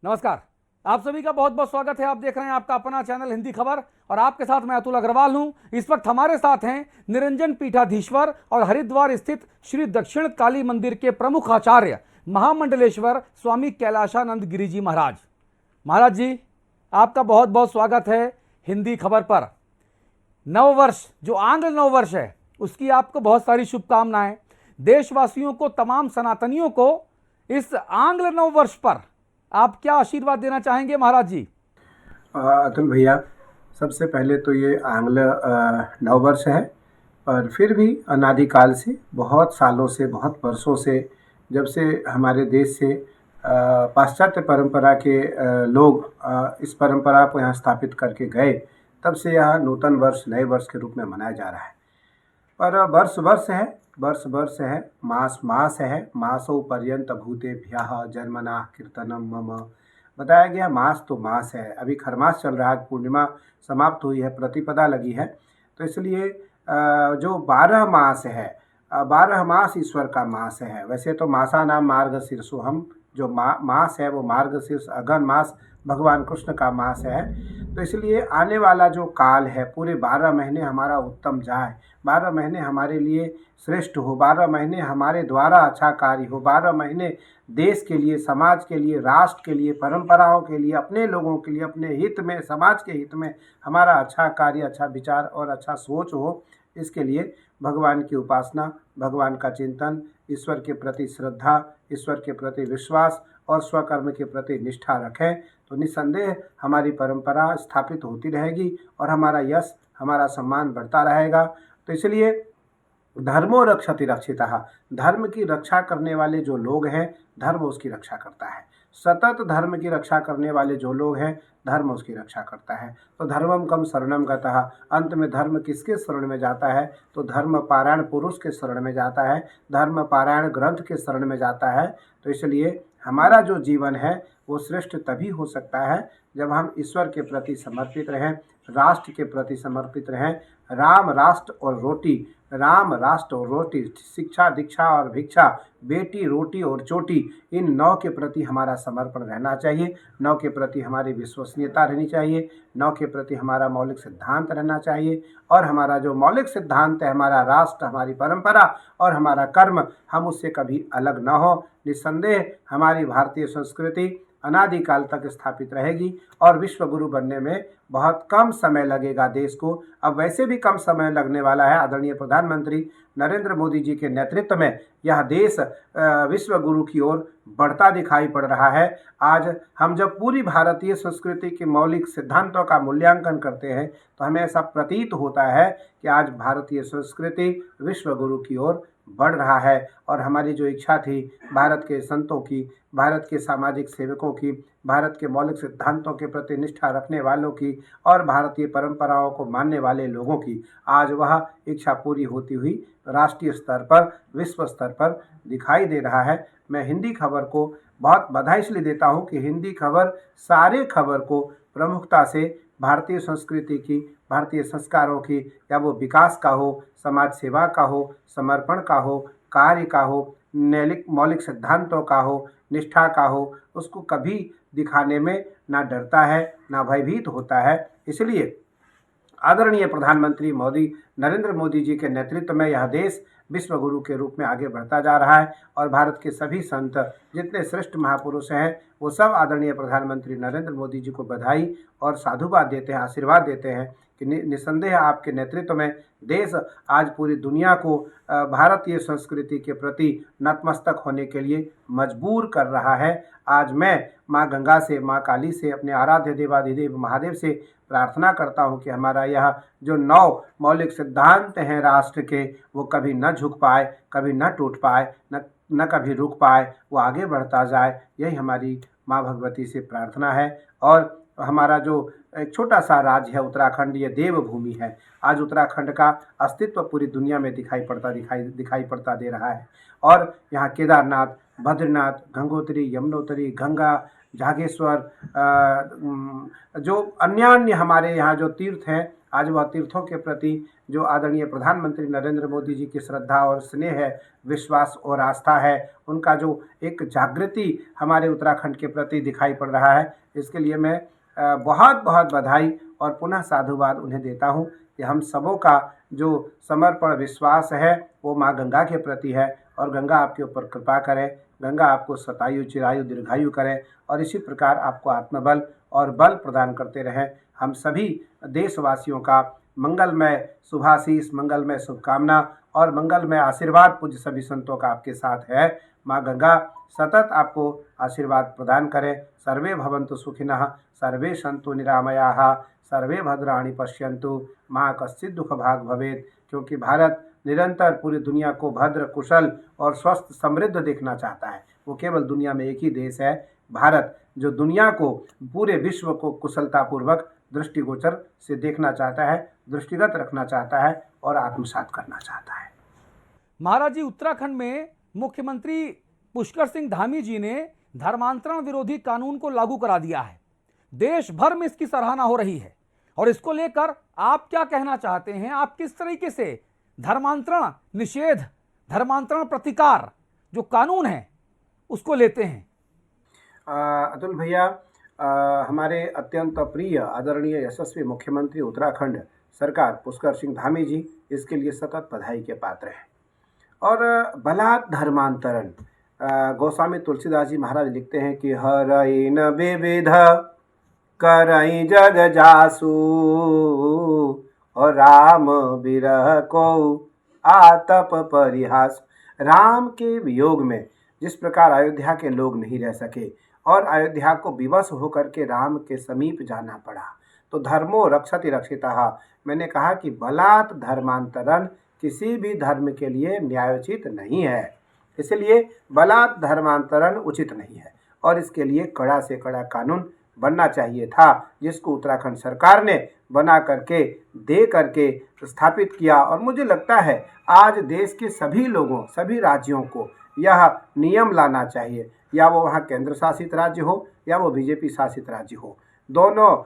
नमस्कार। आप सभी का बहुत बहुत स्वागत है। आप देख रहे हैं आपका अपना चैनल हिंदी खबर और आपके साथ मैं अतुल अग्रवाल हूं। इस वक्त हमारे साथ हैं निरंजन पीठाधीश्वर और हरिद्वार स्थित श्री दक्षिण काली मंदिर के प्रमुख आचार्य महामंडलेश्वर स्वामी कैलाशानंद गिरी जी महाराज। महाराज जी, आपका बहुत बहुत स्वागत है हिंदी खबर पर। नववर्ष जो आंग्ल नववर्ष है उसकी आपको बहुत सारी शुभकामनाएं। देशवासियों को, तमाम सनातनियों को इस आंग्ल नववर्ष पर आप क्या आशीर्वाद देना चाहेंगे महाराज जी? अतुल भैया, सबसे पहले तो ये आंग्ल नववर्ष है, पर फिर भी अनादिकाल से, बहुत सालों से, बहुत वर्षों से, जब से हमारे देश से पाश्चात्य परंपरा के लोग इस परंपरा को यहाँ स्थापित करके गए, तब से यह नूतन वर्ष, नए वर्ष के रूप में मनाया जा रहा है। पर वर्ष वर्ष है, वर्ष वर्ष है, मास मास है, मासो पर्यंत भूतेभ्यः जन्मना कीर्तनम मम। बताया गया मास तो मास है। अभी खरमास चल रहा है, पूर्णिमा समाप्त हुई है, प्रतिपदा लगी है, तो इसलिए जो 12 मास है, 12 मास ईश्वर का मास है। वैसे तो मासा नाम मार्गशीर्षोहम, जो मास है वो मार्गशीर्ष अगन मास भगवान कृष्ण का मास है। तो इसलिए आने वाला जो काल है, पूरे 12 महीने हमारा उत्तम जाए, 12 महीने हमारे लिए श्रेष्ठ हो, 12 महीने हमारे द्वारा अच्छा कार्य हो, 12 महीने देश के लिए, समाज के लिए, राष्ट्र के लिए, परंपराओं के लिए, अपने लोगों के लिए, अपने हित में, समाज के हित में हमारा अच्छा कार्य, अच्छा विचार और अच्छा सोच हो। इसके लिए भगवान की उपासना, भगवान का चिंतन, ईश्वर के प्रति श्रद्धा, ईश्वर के प्रति विश्वास और स्वकर्म के प्रति निष्ठा रखें तो निस्संदेह हमारी परंपरा स्थापित होती रहेगी और हमारा यश, हमारा सम्मान बढ़ता रहेगा। तो इसलिए धर्मो रक्षति रक्षितः, धर्म की रक्षा करने वाले जो लोग हैं, धर्म उसकी रक्षा करता है। सतत धर्म की रक्षा करने वाले जो लोग हैं, धर्म उसकी रक्षा करता है। तो धर्मम कम शरणम गतः, अंत में धर्म किसके शरण में जाता है? तो धर्म पारायण पुरुष के शरण में जाता है, धर्म पारायण ग्रंथ के शरण में जाता है। तो इसलिए हमारा जो जीवन है वो श्रेष्ठ तभी हो सकता है जब हम ईश्वर के प्रति समर्पित रहें, राष्ट्र के प्रति समर्पित रहें। राम, राष्ट्र और रोटी, राम, राष्ट्र और रोटी, शिक्षा, दीक्षा और भिक्षा, बेटी, रोटी और चोटी, इन 9 के प्रति हमारा समर्पण रहना चाहिए। 9 के प्रति हमारी विश्वसनीयता रहनी चाहिए, 9 के प्रति हमारा मौलिक सिद्धांत रहना चाहिए। और हमारा जो मौलिक सिद्धांत है, हमारा राष्ट्र, हमारी परंपरा और हमारा कर्म, हम उससे कभी अलग न हो। निस्संदेह हमारी भारतीय संस्कृति अनादिकाल तक स्थापित रहेगी और विश्व गुरु बनने में बहुत कम समय लगेगा देश को। अब वैसे भी कम समय लगने वाला है। आदरणीय प्रधानमंत्री नरेंद्र मोदी जी के नेतृत्व में यह देश विश्व गुरु की ओर बढ़ता दिखाई पड़ रहा है। आज हम जब पूरी भारतीय संस्कृति के मौलिक सिद्धांतों का मूल्यांकन करते हैं तो हमें ऐसा प्रतीत होता है कि आज भारतीय संस्कृति विश्व गुरु की ओर बढ़ रहा है। और हमारी जो इच्छा थी भारत के संतों की, भारत के सामाजिक सेवकों की, भारत के मौलिक सिद्धांतों के प्रति निष्ठा रखने वालों की और भारतीय परंपराओं को मानने वाले लोगों की, आज वह इच्छा पूरी होती हुई राष्ट्रीय स्तर पर, विश्व स्तर पर दिखाई दे रहा है। मैं हिंदी खबर को बहुत बधाई इसलिए देता हूँ कि हिंदी खबर सारे खबर को प्रमुखता से भारतीय संस्कृति की, भारतीय संस्कारों की, या वो विकास का हो, समाज सेवा का हो, समर्पण का हो, कार्य का हो, मौलिक सिद्धांतों का हो, निष्ठा का हो, उसको कभी दिखाने में ना डरता है, ना भयभीत होता है। इसलिए आदरणीय प्रधानमंत्री नरेंद्र मोदी जी के नेतृत्व में यह देश विश्व गुरु के रूप में आगे बढ़ता जा रहा है। और भारत के सभी संत, जितने श्रेष्ठ महापुरुष हैं, वो सब आदरणीय प्रधानमंत्री नरेंद्र मोदी जी को बधाई और साधुवाद देते हैं, आशीर्वाद देते हैं कि निस्संदेह आपके नेतृत्व में देश आज पूरी दुनिया को भारतीय संस्कृति के प्रति नतमस्तक होने के लिए मजबूर कर रहा है। आज मैं माँ गंगा से, माँ काली से, अपने आराध्य देवाधिदेव महादेव से प्रार्थना करता हूँ कि हमारा यह जो 9 मौलिक सिद्धांत हैं राष्ट्र के, वो कभी न झुक पाए, कभी न टूट पाए, न कभी रुक पाए, वो आगे बढ़ता जाए। यही हमारी माँ भगवती से प्रार्थना है। और हमारा जो एक छोटा सा राज्य है उत्तराखंड, ये देवभूमि है। आज उत्तराखंड का अस्तित्व पूरी दुनिया में दिखाई पड़ता दे रहा है। और यहाँ केदारनाथ, बद्रीनाथ, गंगोत्री, यमुनोत्री, गंगा, जागेश्वर, जो अन्य हमारे यहाँ जो तीर्थ हैं, आज वह तीर्थों के प्रति जो आदरणीय प्रधानमंत्री नरेंद्र मोदी जी की श्रद्धा और स्नेह है, विश्वास और आस्था है, उनका जो एक जागृति हमारे उत्तराखंड के प्रति दिखाई पड़ रहा है, इसके लिए मैं बहुत बहुत बधाई और पुनः साधुवाद उन्हें देता हूँ कि हम सबों का जो समर्पण विश्वास है वो माँ गंगा के प्रति है, और गंगा आपके ऊपर कृपा करे, गंगा आपको शतायु चिरायु दीर्घायु करे और इसी प्रकार आपको आत्मबल और बल प्रदान करते रहें। हम सभी देशवासियों का मंगलमय शुभाशीष, मंगलमय शुभकामना और मंगलमय आशीर्वाद पूज्य सभी संतों का आपके साथ है। माँ गंगा सतत आपको आशीर्वाद प्रदान करें। सर्वे भवन्तु सुखिनः, सर्वे सन्तु निरामयाः, सर्वे भद्राणि पश्यन्तु, माँ कश्चित् दुख भाग भवेत्। क्योंकि भारत निरंतर पूरी दुनिया को भद्र, कुशल और स्वस्थ समृद्ध देखना चाहता है। वो केवल दुनिया में एक ही देश है भारत, जो दुनिया को, पूरे विश्व को कुशलतापूर्वक दृष्टिगोचर से देखना चाहता है, दृष्टिगत रखना चाहता है और आत्मसात करना चाहता है। महाराज जी, उत्तराखंड में मुख्यमंत्री पुष्कर सिंह धामी जी ने धर्मांतरण विरोधी कानून को लागू करा दिया है। देश भर में इसकी सराहना हो रही है और इसको लेकर आप क्या कहना चाहते हैं? आप किस तरीके से धर्मांतरण निषेध, धर्मांतरण प्रतिकार जो कानून है उसको लेते हैं? अतुल भैया, हमारे अत्यंत प्रिय आदरणीय यशस्वी मुख्यमंत्री उत्तराखंड सरकार पुष्कर सिंह धामी जी इसके लिए सतत बधाई के पात्र हैं। और बलात् धर्मांतरण, गोस्वामी तुलसीदास जी महाराज लिखते हैं कि हरई न विविध करई जग जासु, और राम बिरह को आतप परिहास। राम के वियोग में जिस प्रकार अयोध्या के लोग नहीं रह सके और अयोध्या को विवश होकर के राम के समीप जाना पड़ा, तो धर्मो रक्षति रक्षितः। मैंने कहा कि बलात् धर्मांतरण किसी भी धर्म के लिए न्यायोचित नहीं है, इसलिए बलात् धर्मांतरण उचित नहीं है और इसके लिए कड़ा से कड़ा कानून बनना चाहिए था, जिसको उत्तराखंड सरकार ने बना करके दे करके स्थापित किया। और मुझे लगता है आज देश के सभी लोगों, सभी राज्यों को यह नियम लाना चाहिए, या वो वहाँ केंद्र शासित राज्य हो या वो बीजेपी शासित राज्य हो, दोनों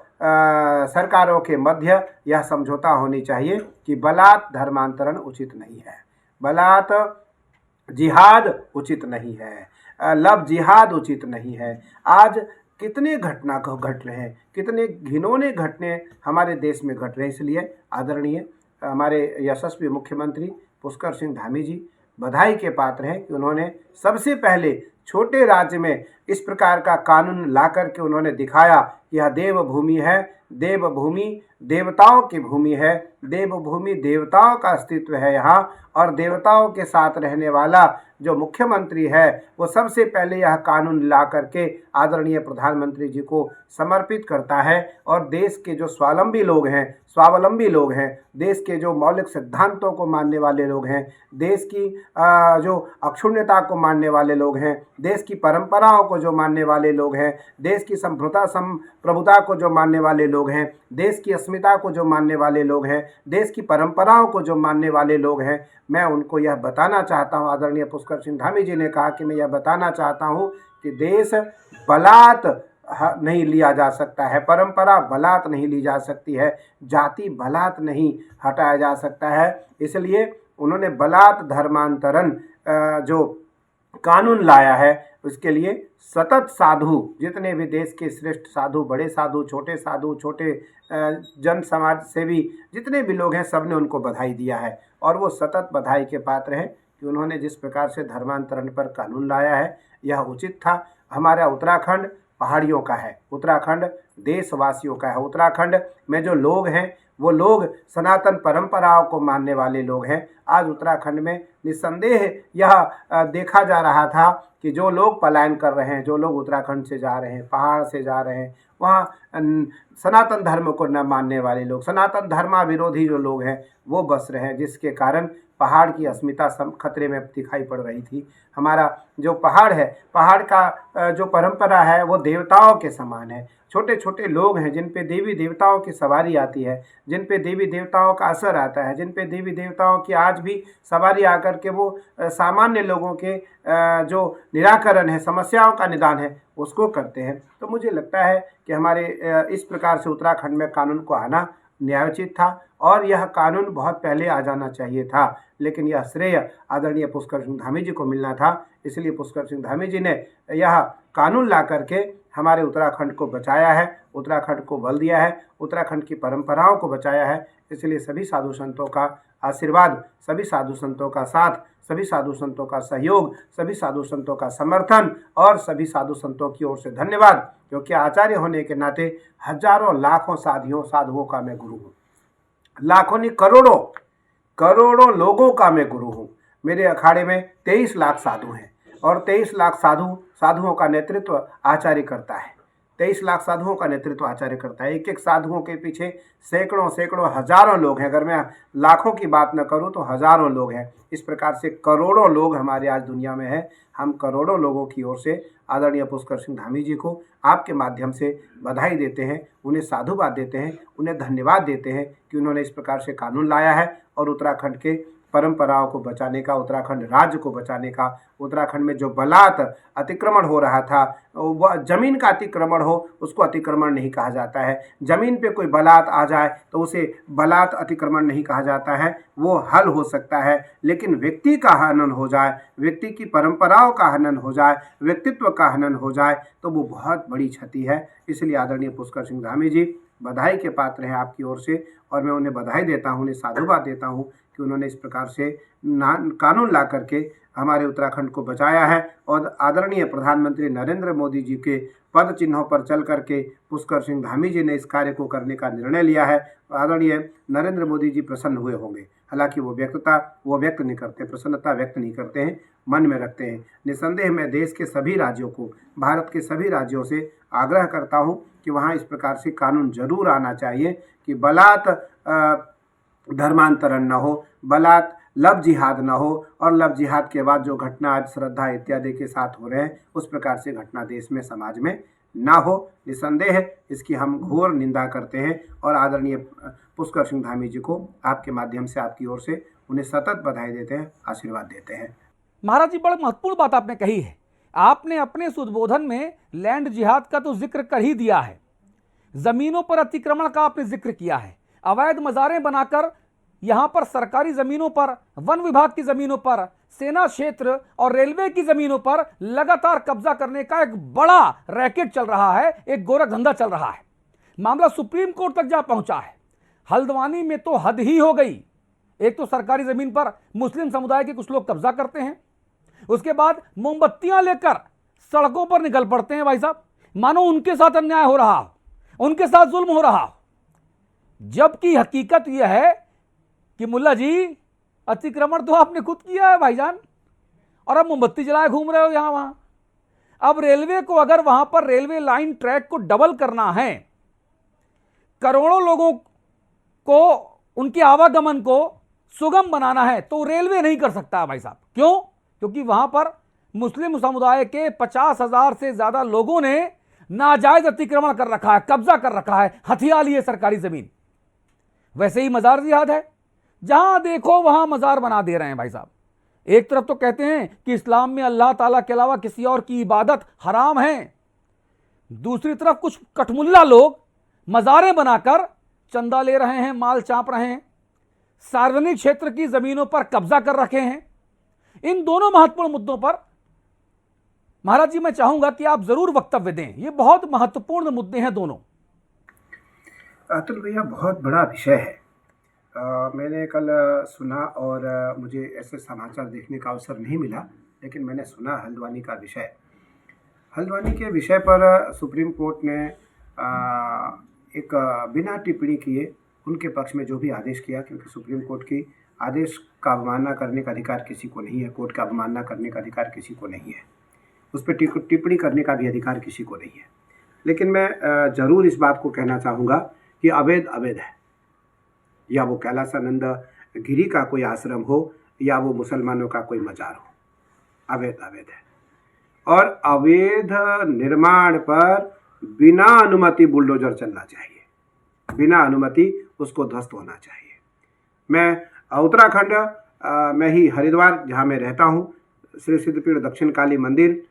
सरकारों के मध्य यह समझौता होनी चाहिए कि बलात् धर्मांतरण उचित नहीं है, बलात् जिहाद उचित नहीं है, लव जिहाद उचित नहीं है। आज कितने घटना घट रहे हैं, कितने घिनौने घटने हमारे देश में घट रहे हैं। इसलिए आदरणीय हमारे यशस्वी मुख्यमंत्री पुष्कर सिंह धामी जी बधाई के पात्र हैं कि उन्होंने सबसे पहले छोटे राज्य में इस प्रकार का कानून ला करके उन्होंने दिखाया कि यह देवभूमि है, देवभूमि देवताओं की भूमि है, देवभूमि देवताओं का अस्तित्व है यहाँ, और देवताओं के साथ रहने वाला जो मुख्यमंत्री है वो सबसे पहले यह कानून ला करके आदरणीय प्रधानमंत्री जी को समर्पित करता है। और देश के जो स्वावलंबी लोग हैं, देश के जो मौलिक सिद्धांतों को मानने वाले लोग हैं, देश की जो अक्षुण्यता को मानने वाले लोग हैं, देश की परंपराओं को जो मानने वाले लोग हैं, देश की संप्रभुता को जो मानने वाले लोग हैं, देश की अस्मिता को जो मानने वाले लोग हैं, देश की परंपराओं को जो मानने वाले लोग हैं, मैं उनको यह बताना चाहता हूँ। आदरणीय पुष्कर सिंह धामी जी ने कहा कि मैं यह बताना चाहता हूँ कि देश बलात् नहीं लिया जा सकता है, परंपरा बलात् नहीं ली जा सकती है, जाति बलात् नहीं हटाया जा सकता है। इसलिए उन्होंने बलात् धर्मांतरण जो कानून लाया है उसके लिए सतत साधु, जितने भी देश के श्रेष्ठ साधु, बड़े साधु, छोटे जन समाज सेवी जितने भी लोग हैं, सब ने उनको बधाई दिया है। और वो सतत बधाई के पात्र हैं कि उन्होंने जिस प्रकार से धर्मांतरण पर कानून लाया है यह उचित था। हमारा उत्तराखंड पहाड़ियों का है, उत्तराखंड देशवासियों का है। उत्तराखंड में जो लोग हैं वो लोग सनातन परंपराओं को मानने वाले लोग हैं। आज उत्तराखंड में निस्संदेह यह देखा जा रहा था कि जो लोग पलायन कर रहे हैं, जो लोग उत्तराखंड से जा रहे हैं, पहाड़ से जा रहे हैं, वहाँ सनातन धर्म को न मानने वाले लोग, सनातन धर्मा विरोधी जो लोग हैं वो बस रहे हैं, जिसके कारण पहाड़ की अस्मिता खतरे में दिखाई पड़ रही थी। हमारा जो पहाड़ है, पहाड़ का जो परंपरा है वो देवताओं के समान है। छोटे छोटे लोग हैं जिन पे देवी देवताओं की सवारी आती है, जिन पे देवी देवताओं का असर आता है, जिन पे देवी देवताओं की आज भी सवारी आकर के वो सामान्य लोगों के जो निराकरण है, समस्याओं का निदान है, उसको करते हैं। तो मुझे लगता है कि हमारे इस प्रकार से उत्तराखंड में कानून को आना न्यायोचित था और यह कानून बहुत पहले आ जाना चाहिए था, लेकिन यह श्रेय आदरणीय पुष्कर सिंह धामी जी को मिलना था। इसलिए पुष्कर सिंह धामी जी ने यह कानून ला करके हमारे उत्तराखंड को बचाया है, उत्तराखंड को बल दिया है, उत्तराखंड की परंपराओं को बचाया है। इसलिए सभी साधु संतों का आशीर्वाद, सभी साधु संतों का साथ, सभी साधु संतों का सहयोग, सभी साधु संतों का समर्थन और सभी साधु संतों की ओर से धन्यवाद, क्योंकि आचार्य होने के नाते हजारों लाखों साधुओं का मैं गुरु हूँ। लाखों नहीं, करोड़ों लोगों का मैं गुरु हूँ। मेरे अखाड़े में 23 लाख साधु हैं और 23 लाख साधुओं का नेतृत्व आचार्य करता है। 23 लाख साधुओं का नेतृत्व आचार्य करता है। एक एक साधुओं के पीछे सैकड़ों हजारों लोग हैं। अगर मैं लाखों की बात न करूं तो हजारों लोग हैं। इस प्रकार से करोड़ों लोग हमारे आज दुनिया में हैं। हम करोड़ों लोगों की ओर से आदरणीय पुष्कर सिंह धामी जी को आपके माध्यम से बधाई देते हैं, उन्हें साधुवाद देते हैं, उन्हें धन्यवाद देते हैं कि उन्होंने इस प्रकार से कानून लाया है और उत्तराखंड के परंपराओं को बचाने का, उत्तराखंड राज्य को बचाने का, उत्तराखंड में जो बलात् अतिक्रमण हो रहा था, वह जमीन का अतिक्रमण हो उसको अतिक्रमण नहीं कहा जाता है। जमीन पे कोई बलात् आ जाए तो उसे बलात् अतिक्रमण नहीं कहा जाता है, वो हल हो सकता है। लेकिन व्यक्ति का हनन हो जाए, व्यक्ति की परंपराओं का हनन हो जाए, व्यक्तित्व का हनन हो जाए तो वो बहुत बड़ी क्षति है। इसलिए आदरणीय पुष्कर सिंह धामी जी बधाई के पात्र हैं आपकी ओर से और मैं उन्हें बधाई देता हूँ, उन्हें साधुवाद देता हूँ कि उन्होंने इस प्रकार से कानून ला करके हमारे उत्तराखंड को बचाया है। और आदरणीय प्रधानमंत्री नरेंद्र मोदी जी के पद चिन्हों पर चल करके पुष्कर सिंह धामी जी ने इस कार्य को करने का निर्णय लिया है। आदरणीय नरेंद्र मोदी जी प्रसन्न हुए होंगे। हालांकि वो व्यक्त नहीं करते, प्रसन्नता व्यक्त नहीं करते हैं, मन में रखते हैं। निसंदेह मैं देश के सभी राज्यों को, भारत के सभी राज्यों से आग्रह करता हूँ कि वहाँ इस प्रकार से कानून जरूर आना चाहिए कि बलात् धर्मांतरण न हो, बलात् लव जिहाद न हो और लव जिहाद के बाद जो घटना आज श्रद्धा इत्यादि के साथ हो रहे हैं उस प्रकार से घटना देश में, समाज में ना हो। निसंदेह इसकी हम घोर निंदा करते हैं और आदरणीय पुष्कर सिंह धामी जी को आपके माध्यम से, आपकी ओर से उन्हें सतत बधाई देते हैं, आशीर्वाद देते हैं। महाराज जी, बड़ी महत्वपूर्ण बात आपने कही है। आपने अपने इस उद्बोधन में लैंड जिहाद का तो जिक्र कर ही दिया है, जमीनों पर अतिक्रमण का आपने जिक्र किया है, अवैध मज़ारें बनाकर यहां पर सरकारी जमीनों पर, वन विभाग की जमीनों पर, सेना क्षेत्र और रेलवे की जमीनों पर लगातार कब्जा करने का एक बड़ा रैकेट चल रहा है, एक गोरखधंधा चल रहा है। मामला सुप्रीम कोर्ट तक जा पहुंचा है। हल्द्वानी में तो हद ही हो गई। एक तो सरकारी जमीन पर मुस्लिम समुदाय के कुछ लोग कब्जा करते हैं, उसके बाद मोमबत्तियां लेकर सड़कों पर निकल पड़ते हैं भाई साहब, मानो उनके साथ अन्याय हो रहा हो, उनके साथ जुल्म हो रहा हो। जबकि हकीकत यह है कि मुल्ला जी, अतिक्रमण तो आपने खुद किया है भाईजान, और अब मोमबत्ती जलाए घूम रहे हो यहां वहां। अब रेलवे को, अगर वहां पर रेलवे लाइन ट्रैक को डबल करना है, करोड़ों लोगों को, उनके आवागमन को सुगम बनाना है, तो रेलवे नहीं कर सकता है भाई साहब। क्यों? क्योंकि वहां पर मुस्लिम समुदाय के 50,000 से ज्यादा लोगों ने नाजायज अतिक्रमण कर रखा है, कब्जा कर रखा है, हथिया लिए सरकारी जमीन। वैसे ही मजार जिहाद है, जहां देखो वहां मजार बना दे रहे हैं भाई साहब। एक तरफ तो कहते हैं कि इस्लाम में अल्लाह ताला के अलावा किसी और की इबादत हराम है, दूसरी तरफ कुछ कठमुल्ला लोग मजारें बनाकर चंदा ले रहे हैं, माल चाप रहे हैं, सार्वजनिक क्षेत्र की जमीनों पर कब्जा कर रखे हैं। इन दोनों महत्वपूर्ण मुद्दों पर महाराज जी मैं चाहूंगा कि आप जरूर वक्तव्य दें। ये बहुत महत्वपूर्ण मुद्दे हैं दोनों। अतुल भैया, बहुत बड़ा विषय है। मैंने कल सुना और मुझे ऐसे समाचार देखने का अवसर नहीं मिला, लेकिन मैंने सुना हल्द्वानी का विषय। हल्द्वानी के विषय पर सुप्रीम कोर्ट ने एक बिना टिप्पणी किए उनके पक्ष में जो भी आदेश किया, क्योंकि सुप्रीम कोर्ट की आदेश का अवमानना करने का अधिकार किसी को नहीं है, कोर्ट का अवमानना करने का अधिकार किसी को नहीं है, उस पर टिप्पणी करने का भी अधिकार किसी को नहीं है। लेकिन मैं ज़रूर इस बात को कहना चाहूँगा कि अवैध है, या वो कैलासानंद गिरी का कोई आश्रम हो या वो मुसलमानों का कोई मजार हो, अवैध अवैध है। और अवैध निर्माण पर बिना अनुमति बुलडोजर चलना चाहिए, बिना अनुमति उसको ध्वस्त होना चाहिए। मैं उत्तराखंड में ही हरिद्वार जहाँ मैं रहता हूँ, श्री सिद्धपीठ दक्षिण काली मंदिर,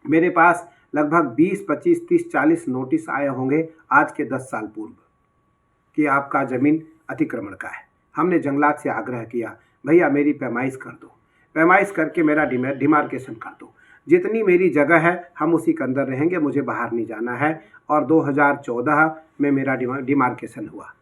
मेरे पास लगभग 20, 25, 30, 40 नोटिस आए होंगे आज के 10 साल पूर्व कि आपका ज़मीन अतिक्रमण का है। हमने जंगलात से आग्रह किया, भैया मेरी पैमाइश कर दो, पैमाइश करके मेरा डिमार्केशन कर दो, जितनी मेरी जगह है हम उसी के अंदर रहेंगे, मुझे बाहर नहीं जाना है। और 2014 में मेरा डिमार्केशन हुआ,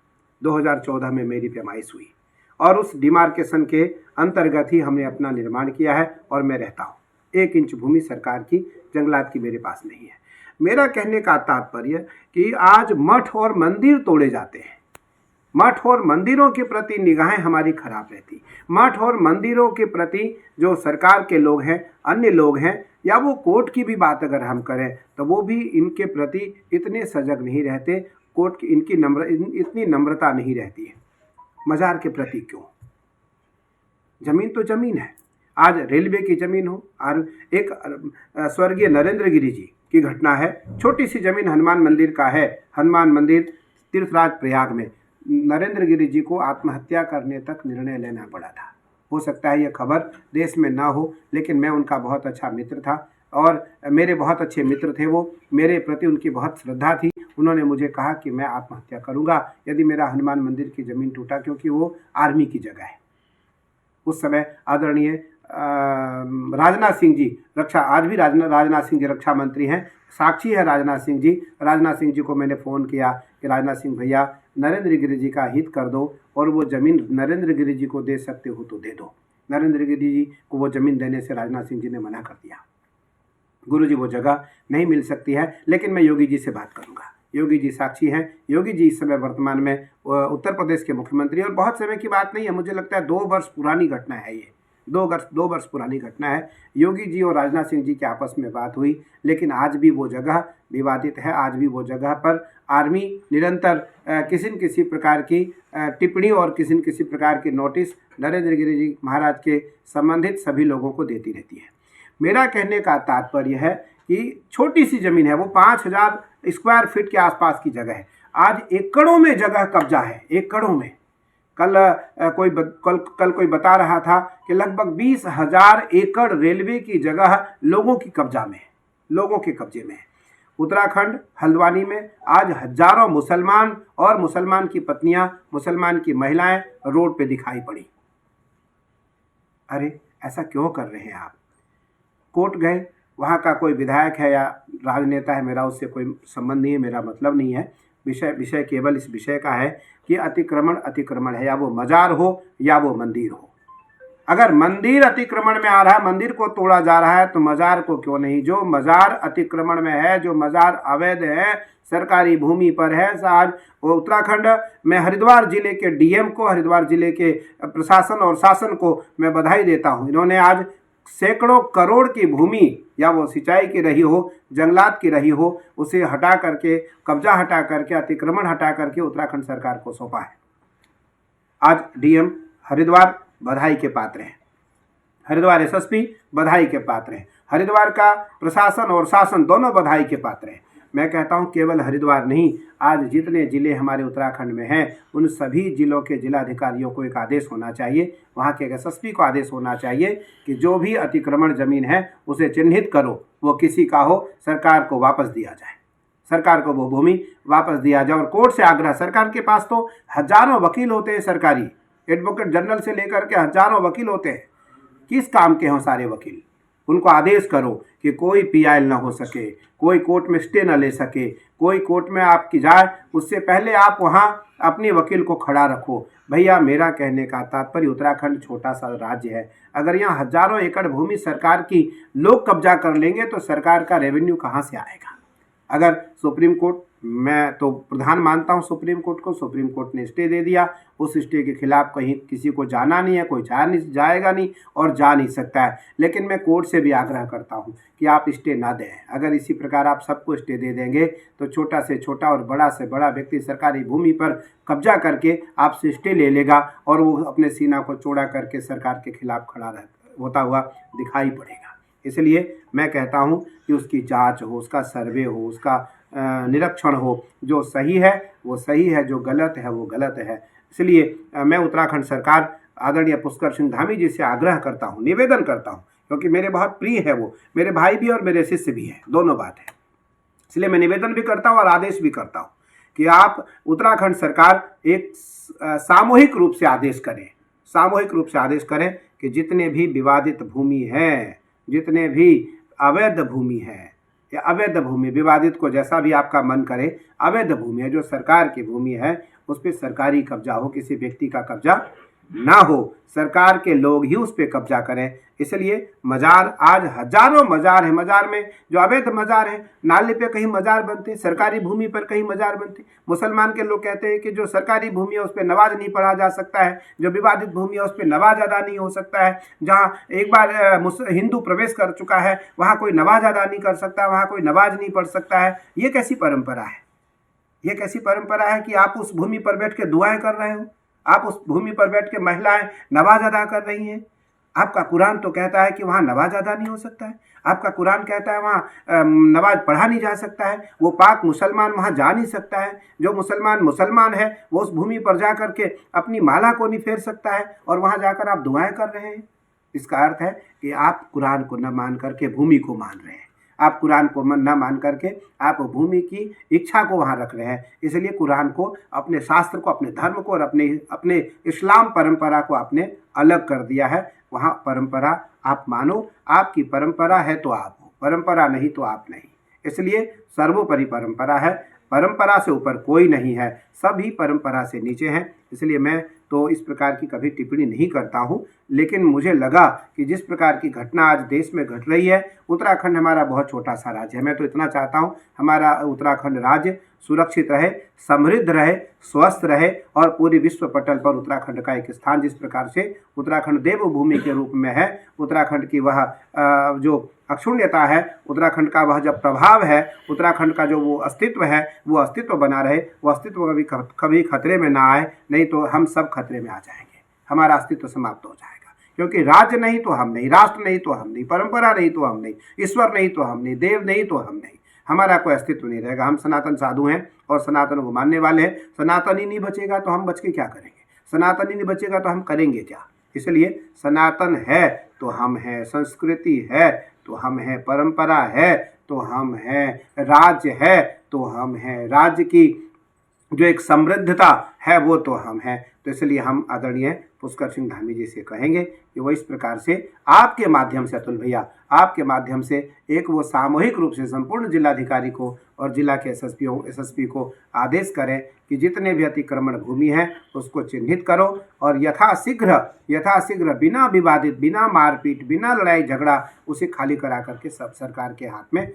2014 में मेरी पैमाइश हुई और उस डिमार्केशन के अंतर्गत ही हमने अपना निर्माण किया है और मैं रहता हूँ। 1 इंच भूमि सरकार की, जंगलात की मेरे पास नहीं है। मेरा कहने का तात्पर्य कि आज मठ और मंदिर तोड़े जाते हैं, मठ और मंदिरों के प्रति निगाहें हमारी खराब रहती। मठ और मंदिरों के प्रति जो सरकार के लोग हैं, अन्य लोग हैं, या वो कोर्ट की भी बात अगर हम करें तो वो भी इनके प्रति इतने सजग नहीं रहते, कोर्ट की इतनी नम्रता नहीं रहती है। मजार के प्रति क्यों? जमीन तो जमीन है। आज रेलवे की जमीन हो, और एक स्वर्गीय नरेंद्र गिरी जी की घटना है, छोटी सी जमीन हनुमान मंदिर का है, हनुमान मंदिर तीर्थराज प्रयाग में, नरेंद्र गिरी जी को आत्महत्या करने तक निर्णय लेना पड़ा था। हो सकता है ये खबर देश में ना हो, लेकिन मैं उनका बहुत अच्छा मित्र था और मेरे बहुत अच्छे मित्र थे वो, मेरे प्रति उनकी बहुत श्रद्धा थी। उन्होंने मुझे कहा कि मैं आत्महत्या करूंगा यदि मेरा हनुमान मंदिर की ज़मीन टूटा, क्योंकि वो आर्मी की जगह है। उस समय आदरणीय राजनाथ सिंह जी रक्षा, आज भी राजनाथ सिंह जी रक्षा मंत्री हैं, साक्षी है राजनाथ सिंह जी। राजनाथ सिंह जी को मैंने फ़ोन किया कि राजनाथ सिंह भैया नरेंद्र गिरी जी का हित कर दो और वो ज़मीन नरेंद्र गिरी जी को दे सकते हो तो दे दो। नरेंद्र गिरी जी को वो ज़मीन देने से राजनाथ सिंह जी ने मना कर दिया। गुरुजी वो जगह नहीं मिल सकती है, लेकिन मैं योगी जी से बात करूंगा। योगी जी साक्षी हैं। योगी जी इस समय वर्तमान में उत्तर प्रदेश के मुख्यमंत्री, और बहुत समय की बात नहीं है, मुझे लगता है 2 वर्ष पुरानी घटना है ये, 2 वर्ष पुरानी घटना है। योगी जी और राजनाथ सिंह जी के आपस में बात हुई, लेकिन आज भी वो जगह विवादित है। आज भी वो जगह पर आर्मी निरंतर किसी न किसी प्रकार की टिप्पणी और किसी न किसी प्रकार की नोटिस नरेंद्र गिरी जी महाराज के संबंधित सभी लोगों को देती रहती है। मेरा कहने का तात्पर्य है कि छोटी सी ज़मीन है, वो 5000 स्क्वायर फीट के आसपास की जगह है, आज एकड़ों में जगह कब्जा है, एकड़ों में। कल कोई बता रहा था कि लगभग 20,000 एकड़ रेलवे की जगह लोगों की कब्जा में है, लोगों के कब्जे में है। उत्तराखंड हल्द्वानी में आज हजारों मुसलमान और मुसलमान की पत्नियां, मुसलमान की महिलाएं रोड पे दिखाई पड़ी। अरे ऐसा क्यों कर रहे हैं आप? कोर्ट गए, वहाँ का कोई विधायक है या राजनेता है, मेरा उससे कोई संबंध नहीं है, मेरा मतलब नहीं है। विषय केवल इस विषय का है कि अतिक्रमण है, या वो मजार हो या वो मंदिर हो। अगर मंदिर अतिक्रमण में आ रहा है, मंदिर को तोड़ा जा रहा है, तो मजार को क्यों नहीं? जो मजार अतिक्रमण में है, जो मजार अवैध है, सरकारी भूमि पर है, आज वो उत्तराखंड में हरिद्वार जिले के डीएम को, हरिद्वार जिले के प्रशासन और शासन को मैं बधाई देता हूँ। इन्होंने आज सैकड़ों करोड़ की भूमि, या वो सिंचाई की रही हो, जंगलात की रही हो, उसे हटा करके, कब्जा हटा करके, अतिक्रमण हटा करके उत्तराखंड सरकार को सौंपा है। आज डीएम हरिद्वार बधाई के पात्र हैं, हरिद्वार एसएसपी बधाई के पात्र हैं, हरिद्वार का प्रशासन और शासन दोनों बधाई के पात्र हैं। मैं कहता हूं केवल हरिद्वार नहीं, आज जितने ज़िले हमारे उत्तराखंड में हैं, उन सभी ज़िलों के जिलाधिकारियों को एक आदेश होना चाहिए, वहाँ के एसएसपी को आदेश होना चाहिए कि जो भी अतिक्रमण ज़मीन है उसे चिन्हित करो, वो किसी का हो, सरकार को वापस दिया जाए, सरकार को वो भूमि वापस दिया जाए। और कोर्ट से आग्रह, सरकार के पास तो हजारों वकील होते हैं, सरकारी एडवोकेट जनरल से लेकर के हजारों वकील होते हैं। किस काम के हों सारे वकील? उनको आदेश करो कि कोई पीआईएल ना हो सके, कोई कोर्ट में स्टे न ले सके, कोई कोर्ट में आपकी जाए उससे पहले आप वहाँ अपने वकील को खड़ा रखो। भैया मेरा कहने का तात्पर्य, उत्तराखंड छोटा सा राज्य है, अगर यहाँ हजारों एकड़ भूमि सरकार की लोग कब्जा कर लेंगे तो सरकार का रेवेन्यू कहाँ से आएगा? अगर सुप्रीम कोर्ट, मैं तो प्रधान मानता हूँ सुप्रीम कोर्ट को, सुप्रीम कोर्ट ने स्टे दे दिया, उस स्टे के खिलाफ कहीं किसी को जाना नहीं है, कोई जाएगा नहीं और जा नहीं सकता है। लेकिन मैं कोर्ट से भी आग्रह करता हूँ कि आप स्टे ना दें। अगर इसी प्रकार आप सबको स्टे दे देंगे तो छोटा से छोटा और बड़ा से बड़ा व्यक्ति सरकारी भूमि पर कब्जा करके आपसे स्टे ले लेगा और वो अपने सीना को चौड़ा करके सरकार के खिलाफ खड़ा होता हुआ दिखाई पड़ेगा। इसलिए मैं कहता हूँ कि उसकी जांच हो, उसका सर्वे हो, उसका निरीक्षण हो। जो सही है वो सही है, जो गलत है वो गलत है। इसलिए मैं उत्तराखंड सरकार आदरणीय पुष्कर सिंह धामी जी से आग्रह करता हूँ, निवेदन करता हूँ, क्योंकि मेरे बहुत प्रिय है वो, मेरे भाई भी और मेरे शिष्य भी हैं, दोनों बात है। इसलिए मैं निवेदन भी करता हूँ और आदेश भी करता हूँ कि आप उत्तराखंड सरकार एक सामूहिक रूप से आदेश करें, सामूहिक रूप से आदेश करें कि जितने भी विवादित भूमि हैं, जितने भी अवैध भूमि है या अवैध भूमि, विवादित को जैसा भी आपका मन करे, अवैध भूमि है जो सरकार की भूमि है उस पर सरकारी कब्जा हो, किसी व्यक्ति का कब्जा ना हो, सरकार के लोग ही उस पर कब्जा करें। इसलिए मजार, आज हजारों मजार है, मजार में जो अवैध मजार है, नाले पे कहीं मजार बनते, सरकारी भूमि पर कहीं मजार बनते। मुसलमान के लोग कहते हैं कि जो सरकारी भूमि है उस पर नमाज नहीं पढ़ा जा सकता है, जो विवादित भूमि है उस पर नमाज अदा नहीं हो सकता है। जहाँ एक बार हिंदू प्रवेश कर चुका है वहाँ कोई नमाज अदा नहीं कर सकता, वहाँ कोई नमाज नहीं पढ़ सकता है। ये कैसी परंपरा है? ये कैसी परंपरा है कि आप उस भूमि पर बैठ के दुआएं कर रहे हो, आप उस भूमि पर बैठ के महिलाएं नमाज अदा कर रही हैं। आपका कुरान तो कहता है कि वहाँ नमाज अदा नहीं हो सकता है, आपका कुरान कहता है वहाँ नमाज पढ़ा नहीं जा सकता है, वो पाक मुसलमान वहाँ जा नहीं सकता है। जो मुसलमान है वो उस भूमि पर जा कर के अपनी माला को नहीं फेर सकता है और वहाँ जाकर आप दुआएं कर रहे हैं। इसका अर्थ है कि आप कुरान को न मान करके भूमि को मान रहे हैं, आप कुरान को न मान करके आप भूमि की इच्छा को वहाँ रख रहे हैं। इसलिए कुरान को, अपने शास्त्र को, अपने धर्म को और अपने इस्लाम परंपरा को आपने अलग कर दिया है। वहाँ परंपरा आप मानो, आपकी परंपरा है तो आप हो, परंपरा नहीं तो आप नहीं। इसलिए सर्वोपरि परंपरा है, परंपरा से ऊपर कोई नहीं है, सभी परंपरा से नीचे हैं। इसलिए मैं तो इस प्रकार की कभी टिप्पणी नहीं करता हूँ, लेकिन मुझे लगा कि जिस प्रकार की घटना आज देश में घट रही है, उत्तराखंड हमारा बहुत छोटा सा राज्य है, मैं तो इतना चाहता हूँ हमारा उत्तराखंड राज्य सुरक्षित रहे, समृद्ध रहे, स्वस्थ रहे और पूरी विश्व पटल पर उत्तराखंड का एक स्थान, जिस प्रकार से उत्तराखंड देवभूमि के रूप में है, उत्तराखंड की वह जो अक्षुण्यता है, उत्तराखंड का वह जब प्रभाव है, उत्तराखंड का जो वो अस्तित्व है, वो अस्तित्व बना रहे, वो अस्तित्व कभी खतरे में ना आए, नहीं तो हम सब खतरे में आ जाएंगे, हमारा अस्तित्व समाप्त हो जाएगा। क्योंकि राज्य नहीं तो हम नहीं, राष्ट्र नहीं तो हम नहीं, परंपरा नहीं तो हम नहीं, ईश्वर नहीं तो हम नहीं, देव नहीं तो हम नहीं, हमारा कोई अस्तित्व नहीं रहेगा। हम सनातन साधु हैं और सनातन को मानने वाले हैं। सनातन ही नहीं बचेगा तो हम बच के क्या करेंगे, सनातन ही नहीं बचेगा तो हम करेंगे क्या। इसलिए सनातन है तो हम हैं, संस्कृति है तो हम हैं, परंपरा है तो हम हैं, राज्य है तो हम हैं, राज्य की जो एक समृद्धता है वो तो हम हैं। तो इसलिए हम आदरणीय पुष्कर सिंह धामी जी से कहेंगे कि वो इस प्रकार से आपके माध्यम से, अतुल भैया, आपके माध्यम से एक वो सामूहिक रूप से संपूर्ण जिलाधिकारी को और जिला के एसएसपी को आदेश करें कि जितने भी अतिक्रमण भूमि है उसको चिन्हित करो और यथाशीघ्र बिना विवादित, बिना मारपीट, बिना लड़ाई झगड़ा उसे खाली करा करके सब सरकार के हाथ में,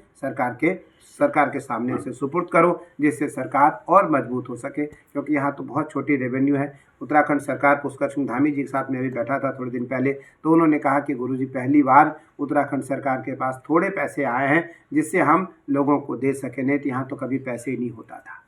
सरकार के सामने उसे सुपुर्द करो, जिससे सरकार और मजबूत हो सके। क्योंकि यहाँ तो बहुत छोटी रेवेन्यू है। उत्तराखंड सरकार, पुष्कर सिंह धामी जी के साथ मैं भी बैठा था थोड़े दिन पहले, तो उन्होंने कहा कि गुरुजी पहली बार उत्तराखंड सरकार के पास थोड़े पैसे आए हैं जिससे हम लोगों को दे सके, नहीं तो यहाँ तो कभी पैसे ही नहीं होता था।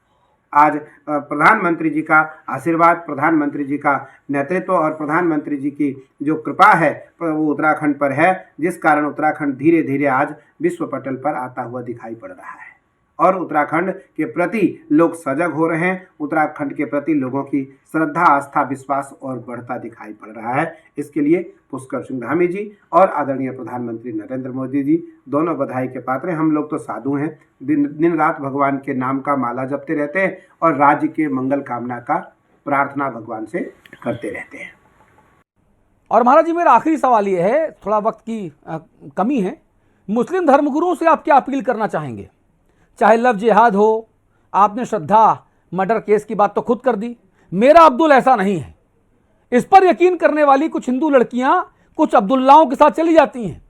आज प्रधानमंत्री जी का आशीर्वाद, प्रधानमंत्री जी का नेतृत्व और प्रधानमंत्री जी की जो कृपा है वो उत्तराखंड पर है, जिस कारण उत्तराखंड धीरे धीरे आज विश्व पटल पर आता हुआ दिखाई पड़ रहा है और उत्तराखंड के प्रति लोग सजग हो रहे हैं। उत्तराखंड के प्रति लोगों की श्रद्धा, आस्था, विश्वास और बढ़ता दिखाई पड़ रहा है। इसके लिए पुष्कर सिंह धामी जी और आदरणीय प्रधानमंत्री नरेंद्र मोदी जी दोनों बधाई के पात्र हैं। हम लोग तो साधु हैं, दिन रात भगवान के नाम का माला जपते रहते हैं और राज्य के मंगल कामना का प्रार्थना भगवान से करते रहते हैं। और महाराज जी, मेरा आखिरी सवाल ये है, थोड़ा वक्त की कमी है, मुस्लिम धर्मगुरुओं से आप क्या अपील करना चाहेंगे? चाहे लव जिहाद हो, आपने श्रद्धा मर्डर केस की बात तो खुद कर दी, मेरा अब्दुल ऐसा नहीं है, इस पर यकीन करने वाली कुछ हिंदू लड़कियां कुछ अब्दुल्लाओं के साथ चली जाती हैं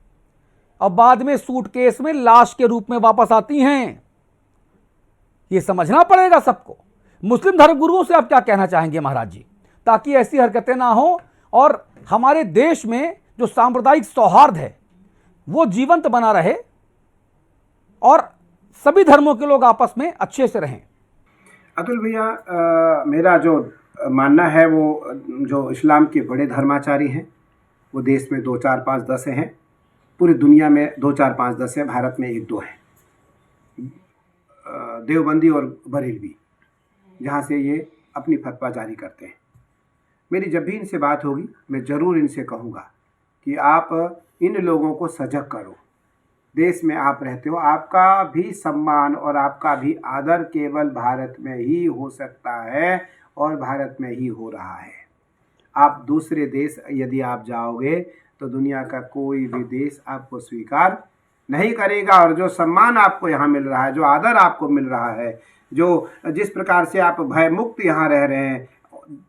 और बाद में सूटकेस में लाश के रूप में वापस आती हैं। ये समझना पड़ेगा सबको। मुस्लिम धर्मगुरुओं से आप क्या कहना चाहेंगे महाराज जी, ताकि ऐसी हरकतें ना हो और हमारे देश में जो सांप्रदायिक सौहार्द है वो जीवंत बना रहे और सभी धर्मों के लोग आपस में अच्छे से रहें। अतुल भैया, मेरा जो मानना है वो जो इस्लाम के बड़े धर्माचारी हैं वो देश में 2, 4, 5, 10 हैं। पूरी दुनिया में 2, 4, 5, 10 हैं, भारत में 1, 2 हैं, देवबंदी और बरेलवी, जहाँ से ये अपनी फतवा जारी करते हैं। मेरी जब भी इनसे बात होगी मैं ज़रूर इनसे कहूँगा कि आप इन लोगों को सजग करो। देश में आप रहते हो, आपका भी सम्मान और आपका भी आदर केवल भारत में ही हो सकता है और भारत में ही हो रहा है। आप दूसरे देश यदि आप जाओगे तो दुनिया का कोई भी देश आपको स्वीकार नहीं करेगा। और जो सम्मान आपको यहाँ मिल रहा है, जो आदर आपको मिल रहा है, जो जिस प्रकार से आप भय मुक्त यहाँ रह रहे हैं,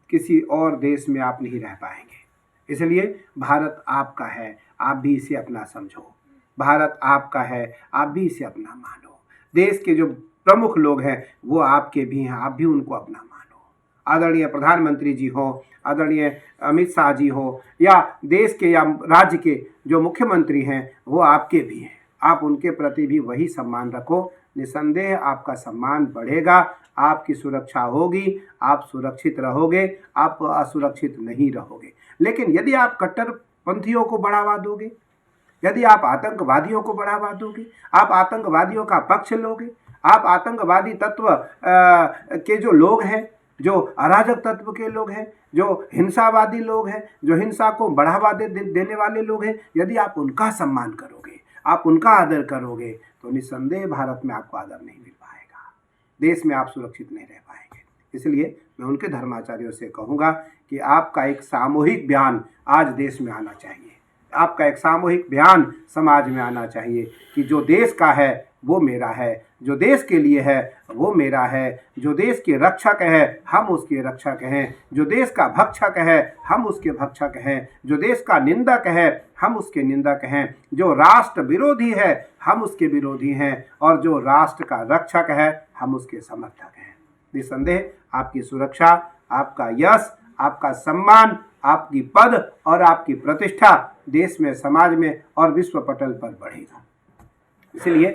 किसी और देश में आप नहीं रह पाएंगे। इसलिए भारत आपका है, आप भी इसे अपना समझो। भारत आपका है, आप भी इसे अपना मानो। देश के जो प्रमुख लोग हैं वो आपके भी हैं, आप भी उनको अपना मानो। आदरणीय प्रधानमंत्री जी हो, आदरणीय अमित शाह जी हो, या देश के या राज्य के जो मुख्यमंत्री हैं वो आपके भी हैं। आप उनके प्रति भी वही सम्मान रखो। निसंदेह आपका सम्मान बढ़ेगा, आपकी सुरक्षा होगी, आप सुरक्षित रहोगे, आप असुरक्षित नहीं रहोगे। लेकिन यदि आप कट्टरपंथियों को बढ़ावा दोगे, यदि आप आतंकवादियों को बढ़ावा दोगे, आप आतंकवादियों का पक्ष लोगे, आप आतंकवादी तत्व के जो लोग हैं, जो अराजक तत्व के लोग हैं, जो हिंसावादी लोग हैं, जो हिंसा को बढ़ावा देने वाले लोग हैं, यदि आप उनका सम्मान करोगे, आप उनका आदर करोगे, तो निस्संदेह भारत में आपको आदर नहीं मिल पाएगा, देश में आप सुरक्षित नहीं रह पाएंगे। इसलिए मैं उनके धर्माचार्यों से कहूँगा कि आपका एक सामूहिक बयान आज देश में आना चाहिए, आपका एक सामूहिक बयान समाज में आना चाहिए कि जो देश का है वो मेरा है, जो देश के लिए है वो मेरा है, जो देश के रक्षक है हम उसके रक्षक हैं, जो देश का भक्षक है हम उसके भक्षक हैं, जो देश का निंदक है हम उसके निंदक हैं, जो राष्ट्र विरोधी है हम उसके विरोधी हैं, और जो राष्ट्र का रक्षक है हम उसके समर्थक हैं। निसंदेह आपकी सुरक्षा, आपका यश, आपका सम्मान, आपकी पद और आपकी प्रतिष्ठा देश में, समाज में और विश्व पटल पर बढ़ेगा। इसलिए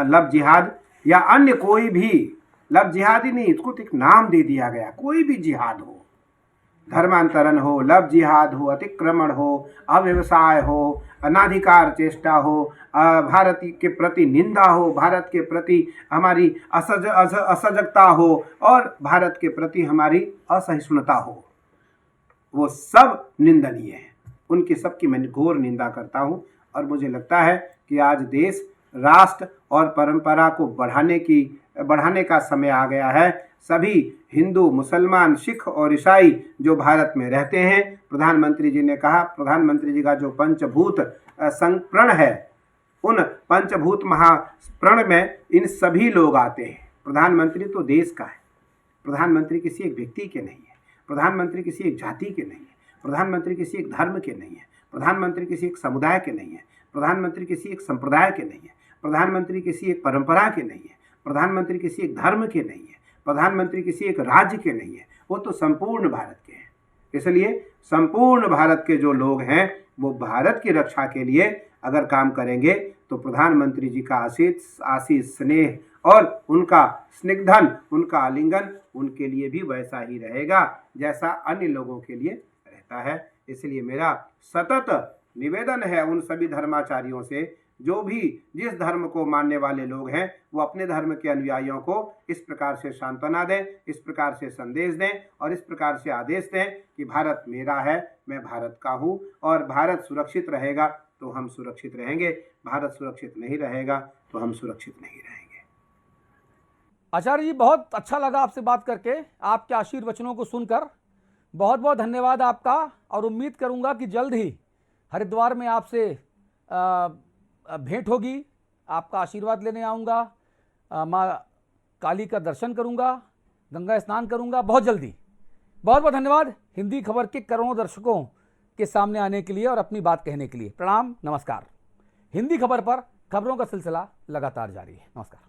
लव जिहाद या अन्य कोई भी, लव जिहाद ही नहीं, इसको तो एक नाम दे दिया गया, कोई भी जिहाद हो, धर्मांतरण हो, लव जिहाद हो, अतिक्रमण हो, अव्यवसाय हो, अनाधिकार चेष्टा हो, भारत के प्रति निंदा हो, भारत के प्रति हमारी असजगता हो और भारत के प्रति हमारी असहिष्णुता हो, वो सब निंदनीय है। उनकी सबकी मैं घोर निंदा करता हूँ। और मुझे लगता है कि आज देश, राष्ट्र और परंपरा को बढ़ाने का समय आ गया है। सभी हिंदू, मुसलमान, सिख और ईसाई जो भारत में रहते हैं, प्रधानमंत्री जी ने कहा, प्रधानमंत्री जी का जो पंचभूत संप्रण है, उन पंचभूत महाप्रण में इन सभी लोग आते हैं। प्रधानमंत्री तो देश का है, प्रधानमंत्री किसी एक व्यक्ति के नहीं है, प्रधानमंत्री किसी एक जाति के नहीं है, प्रधानमंत्री किसी एक धर्म के नहीं है, प्रधानमंत्री किसी एक समुदाय के नहीं है, प्रधानमंत्री किसी एक संप्रदाय के नहीं है, प्रधानमंत्री किसी एक परंपरा के नहीं है, प्रधानमंत्री किसी एक धर्म के नहीं है, प्रधानमंत्री किसी एक राज्य के नहीं है, वो तो संपूर्ण भारत के हैं। इसलिए संपूर्ण भारत के जो लोग हैं वो भारत की रक्षा के लिए अगर काम करेंगे तो प्रधानमंत्री जी का आशीष, स्नेह और उनका स्निग्धन, उनका आलिंगन उनके लिए भी वैसा ही रहेगा जैसा अन्य लोगों के लिए रहता है। इसलिए मेरा सतत निवेदन है उन सभी धर्माचार्यों से, जो भी जिस धर्म को मानने वाले लोग हैं, वो अपने धर्म के अनुयायियों को इस प्रकार से सांत्वना दें, इस प्रकार से संदेश दें और इस प्रकार से आदेश दें कि भारत मेरा है, मैं भारत का हूँ, और भारत सुरक्षित रहेगा तो हम सुरक्षित रहेंगे, भारत सुरक्षित नहीं रहेगा तो हम सुरक्षित नहीं रहेंगे। आचार्य जी, बहुत अच्छा लगा आपसे बात करके, आपके आशीर्वचनों को सुनकर। बहुत बहुत धन्यवाद आपका, और उम्मीद करूंगा कि जल्द ही हरिद्वार में आपसे भेंट होगी, आपका आशीर्वाद लेने आऊँगा, माँ काली का दर्शन करूँगा, गंगा स्नान करूँगा बहुत जल्दी। बहुत बहुत धन्यवाद हिंदी खबर के करोड़ों दर्शकों के सामने आने के लिए और अपनी बात कहने के लिए। प्रणाम, नमस्कार। हिंदी खबर पर खबरों का सिलसिला लगातार जारी है। नमस्कार।